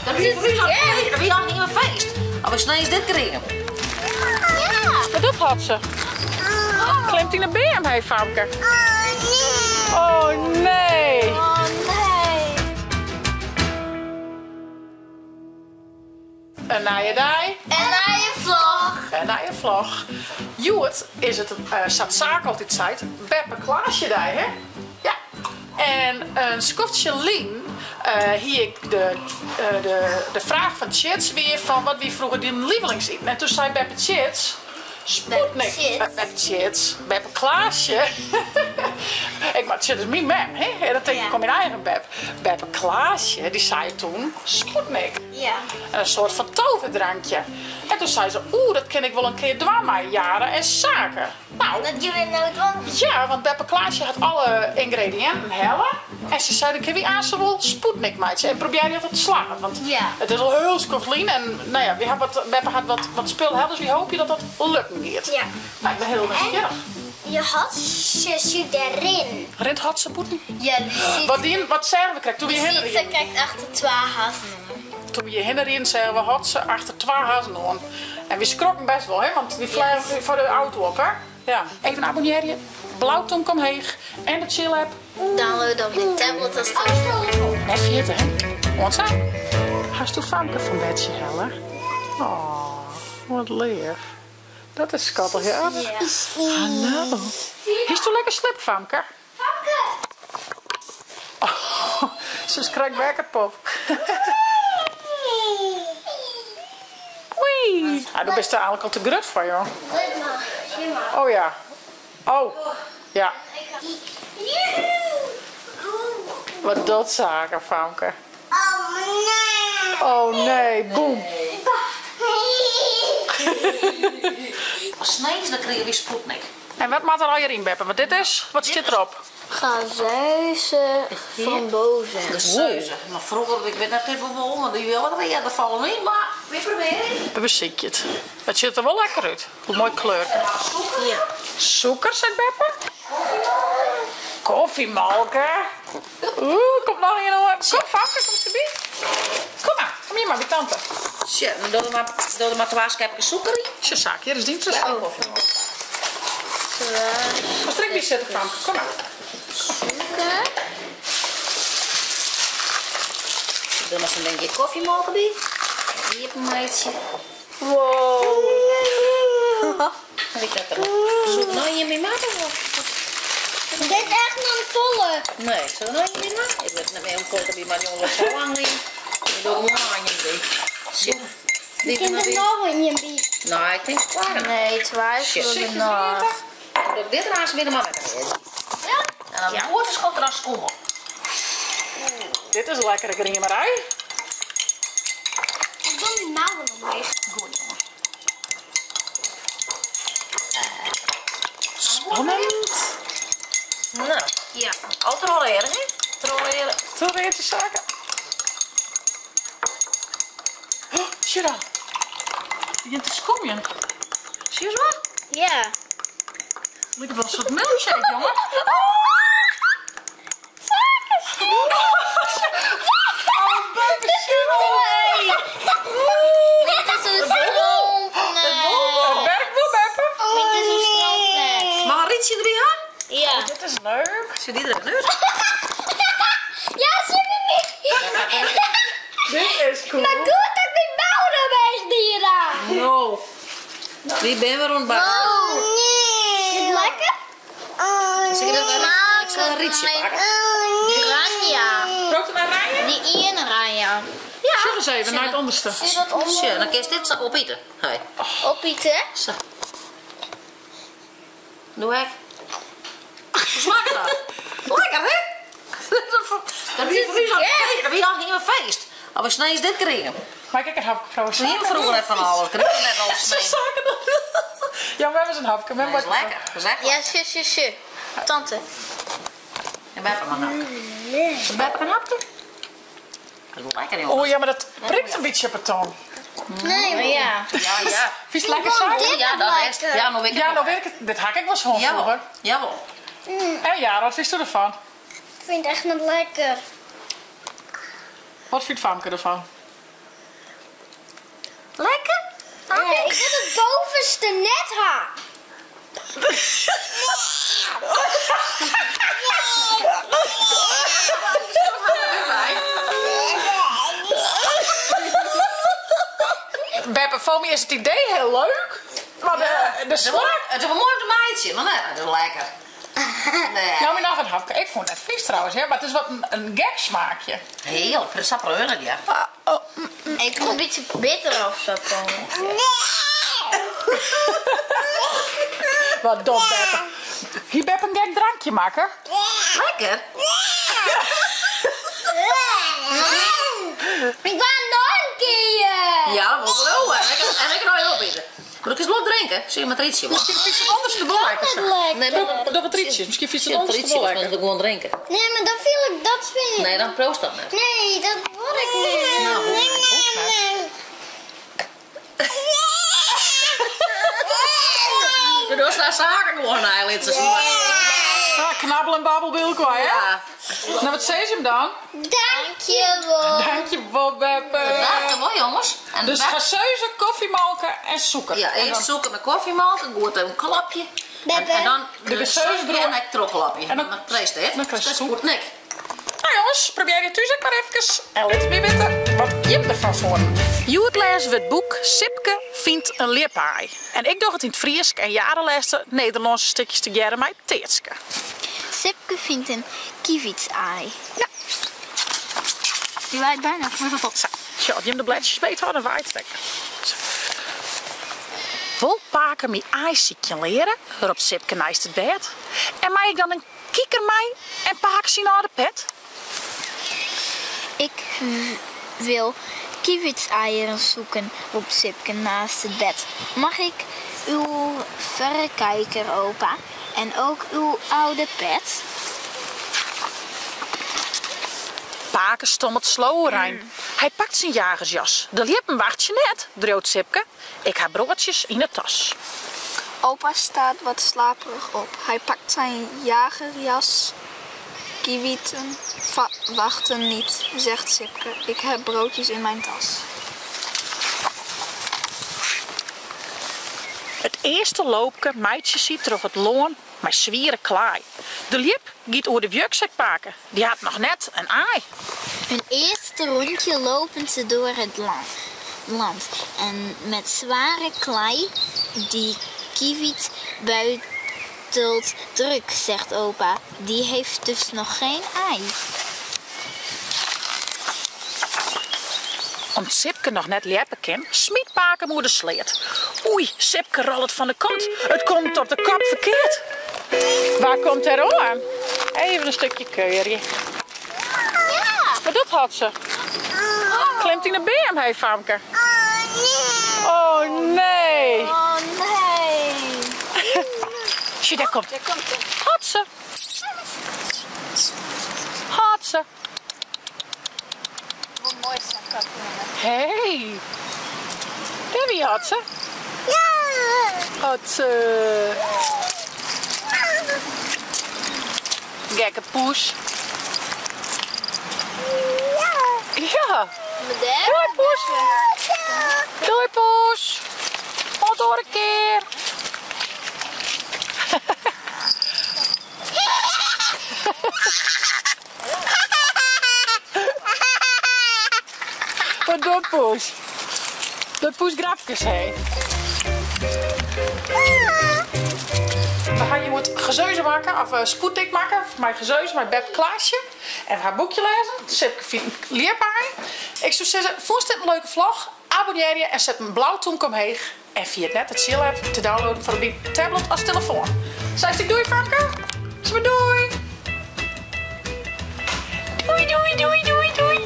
Dat is al niet een feest. Maar we snijden dit kregen. Ja. Maar dat had ze. Klimt in de BMW, Famke. Oh nee. Oh nee. En na je dij. En naar je vlog. En na je vlog. Joet is het, staat zaak altijd tijd. Beppe Klaasje dij, hè? Ja. En een skoftje Lien. Hier ik de vraag van Chits weer van wat wie vroeger die lievelingseten. En toen zei Beppe Chits. Sputnik. Beppe Chits. Beppe Klaasje. Ik maar Chits is mijn mem, hè? En dat denk ik om mijn eigen Beppe. Beppe Klaasje, die zei toen Sputnik. Ja. Een soort van toverdrankje. En toen zei ze, dat ken ik wel een keer doen, maar jaren en zaken. Nou, Dat jullie nooit doen. ja, want Beppe Klaasje had alle ingrediënten helle. En ze zei, dan kun je aan ze wel Sputnik maken. En probeer die altijd te slagen. Want Ja. het is al heel skoflien. En nou ja, Beppe had wat spul, dus wie hoop je dat dat lukken gaat. Ja. Nou, ik ben heel nieuwsgierig. Je had je erin. Rint had ze poeten. Ja, Wat zeggen we krijgen toen we je ze herinneren? kijkt achter 2 hazen. Toen we je herinneren zeggen we had ze achter 2 hazen aan. En we schrokken best wel, hè? Want die vliegen voor de auto op, hè? Ja. Even abonneren. Blauwtong kom heeg. En de chill app. Download op de tablet als telefoon. Net vergeten, hè? Want zo. Hast du Famke van bedje hellen? Oh, wat lief. Dat is schattig, ja? Ja. Hallo. Is toen lekker slip, Famke? Oh, ze is kraakbekkerpop. Oei. Ah, dan best er eigenlijk al te grut voor, joh. Oh ja. Oh. Ja. Wat dat zaken, Famke. Oh nee, boem. Als snijden dan krijgen we Sputnik. En wat maakt er al hierin, Beppe? Want dit is, wat zit erop? Gazuizen van boven. De zeuzen. Maar vroeger, ik weet net even wel, maar die wil wat erin. Dat valt niet, maar weer proberen. Een beziekje het. Het ziet er wel lekker uit. Hoe mooi kleur. Ja. Suiker, zegt Beppe. Koffiemalken. Kom nog hier nog. Kom, Famke, kom erbij. Kom hier maar, bij tante. Tja, dan doe er maar 2 schepjes suiker in. Tja, zaak, hier is dienst. Koffie. Ga strik die zetten, Famke. Kom maar. Suiker. Doe maar zo'n beetje koffiemogen bij. Hier heb een meidje. Wow. Ik heb er nog. Zoek nou je mee maken? Dit is echt een volle. Nee, zo nou je mee maken? Ik weet niet meer een koffie, maar jongen, wat zo lang niet. Ik doe gewoon aan je mee. Shit. Ik heb er nog een je bij. Nou, ik denk het klaar. Nee, twijfel Shit. er nog. Dan doe ik dit raas weer maar lekker in. Ja. En dan wordt het er als skommel. Dit is een lekkere griemerij. Ik doe die mouwen nog mee. Goed, jongen. Spannend. Nou, ja. Al trolleren, hè? Trolleren. Toen weer te zaken. Oh, zie je dat? Je begint te skommen. Zie je zo? Ja. Ik heb wel een soort milkshake, jongen. Oh, Beppe, Nee. Dit is een stroom. het werkt wel, Beppe. Dit is een stroomnet. Maar een rietje erbij gaan? Ja. Dit is leuk. Zit die er nu? Ja, zie je niet. Dit is cool. Maar goed dat ik bouwen bij dieren. No. Wie ben we rondbakken? Oh, nee. Is het lekker? Ik zal een rietje pakken. Die Ranja. Brood naar rijden? Die Ian Ranja. Zeg eens even, naar het onderste. Is dat Tja, dan kun je dit zo opeten. Hey. oppieten? Zo. Doe ik. Smaakt dat? Lekker, hè? Dat is al geen feest. Maar we snijden dit kregen. Maar kijk, een hapje vrouwen. We hebben vroeger net van alles. Ik heb net al Ze snijden. zaken dat. Ja, we hebben zo'n hapje. We Dat hebben is lekker. Dat is echt lekker. Ja, zus. Tante. En bij van een hapje. Bij een hapje. Dat is lekker, jongen. Oh ja, maar dat prikt een beetje op het tong. Nee, maar ja. Ja. Vies lekker saus? dit Ja, dat is het. Ja, nou weet ik Ja, het nou wel. weet ik het. Dit haak ik wel zo Jawel. vroeger. Jawel. En ja, wat vindt u ervan? Ik vind het echt niet lekker. Wat vindt Famke ervan? Lekker? Ja, ik wil het bovenste net haar. Beppe, voor mij is het idee heel leuk. Maar de smaak... Het is wel mooi op de meidje, maar nee, dat is lekker. Nee. Nou, maar nog een hapje. Ik vond het vies trouwens, hè, maar het is wat een gek smaakje. Heel, het sappereurig, ja. Ik wil een beetje bitter of zo komen. Wat dom, Beppe. Hier, Beppe, een gek drankje maken. Lekker. Ik wou nog een keer. Ja, dat wil ik wel. En ik kan nog heel bieden. Moet ik eens wat drinken? Zie je met rietje, man. Misschien vies het anders te bereiken. Nee, Nog wat rietjes. Misschien vies het anders te rietje, maar bereiken. ik gewoon drinken. Nee, maar dat vind ik. Nee, dan proost dat net. Nee, dat wil ik niet. Nou, goed. Dus daar zaken gewoon eigenlijk. Ja, knabbel en babbel wil ik wel, hè? Ja. Nou, wat zei ze hem dan? Dankjewel. Dankjewel, Beppe. Dat wel, jongens. En Dus gaseuze, koffiemelken en suiker. ja, En eerst dan- zoeken met koffiemelk, een goed een klapje. Beppe. En dan De gezeusde en een trokkelapje. En dan- dan krijg je het. dan krijg je Dat is het. goed, nik. Nou jongens, probeer je thuis ook maar even. En laat me weten wat je ervan vond. Joet lezen we het boek Sipke vindt een leerpaai. En ik doe het in het Fries en jaren lezen Nederlandse stukjes te jaren met Teertske. Sipke vindt een kievitsei. Ja. Die waait bijna. Zo, je hem de bladjes beter hadden waait het. Wil paken me ijsziekje leren, waarop Sipke naast het bed. En mij ik dan een kieker mij en paak ze naar de pet. Ik wil kievitseieren zoeken op Sipke naast het bed. Mag ik uw verrekijker opa en ook uw oude pet? Paken stommelt slow rein. Hij pakt zijn jagersjas. De lippen wacht je net, droot Sipke. Ik heb broodjes in de tas. Opa staat wat slaperig op. Hij pakt zijn jagerjas. Kiewieten wachten niet, zegt Sipke. Ik heb broodjes in mijn tas. Het eerste loopje meidje ziet terug het loon met zwieren klaai. De liep giet over de jukzak paken. Die had nog net een aai. Hun eerste rondje lopen ze door het land. En met zware klei die kievit buitelt druk, zegt opa. Die heeft dus nog geen ei. Om Sipke nog net leppen kan, smiet paken moeder sleet. Oei, Sipke rolt van de kant. Het komt op de kop verkeerd. Waar komt er aan? Even een stukje keurje. Ja! Maar dat had ze. Klemt in de BM, hé Famke. Oh nee. Oh nee! Zie, daar komt. Had ze. Had ze. Wat mooi zijn katten. Hé. Hey. Wie had ze? Ja! Had ze. Gekke poes. Ja. Doei poes. Doei poes. Tot door een keer. Wat doet poes? Dat poes grapjes heen. We gaan je moet gezeuzen maken, of spoeddik maken. Mijn gezeuzen, mijn Beb Klaasje. En haar boekje lezen. Sipke vindt een leerpaai. Ik zou zeggen, vond dit een leuke vlog? Abonneer je en zet een blauw toenk omheen. En via het net het Chill app te downloaden voor op je tablet als telefoon. Zeg ik doei, Famke? Zeg maar doei. Doei, doei, doei, doei, doei.